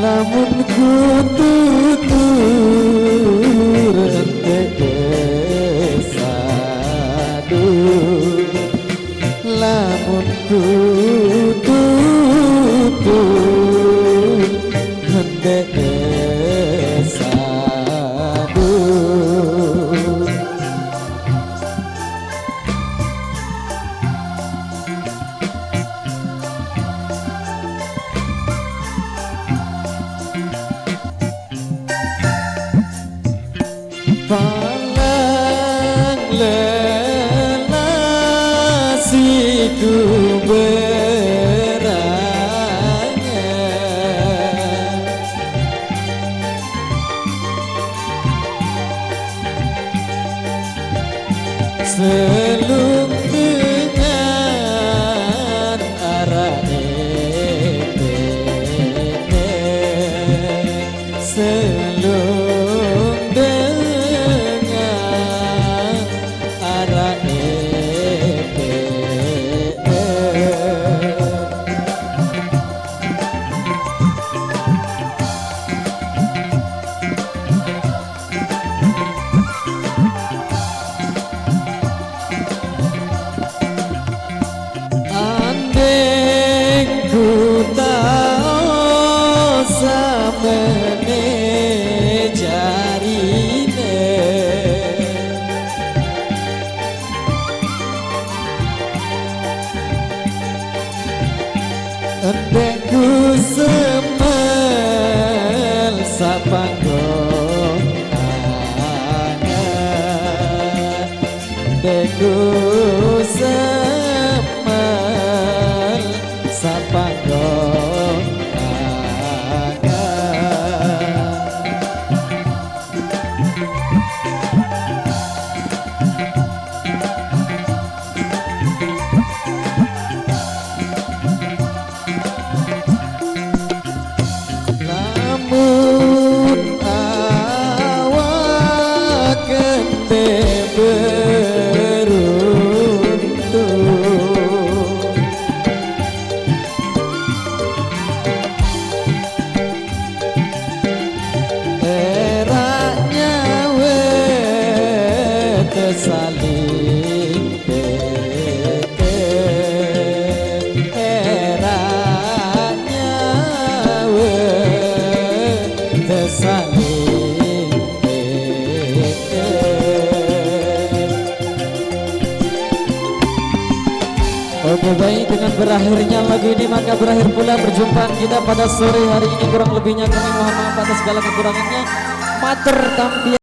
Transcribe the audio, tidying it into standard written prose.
lamun kututur entek sadu lamun kututur entek sadu palang lelasiku berangan selung dengan arah selung dengan arah andeng ku tau samene jarine andeng ku semel sapanggon angan andeng ku semel sapanggon lamun awak kente beruntung eraknya saling tete eraknya saling tete. Oke baik, dengan berakhirnya lagu ini maka berakhir pula perjumpaan kita pada sore hari ini. Kurang lebihnya kami mohon maaf atas segala kekurangannya. Mater tampian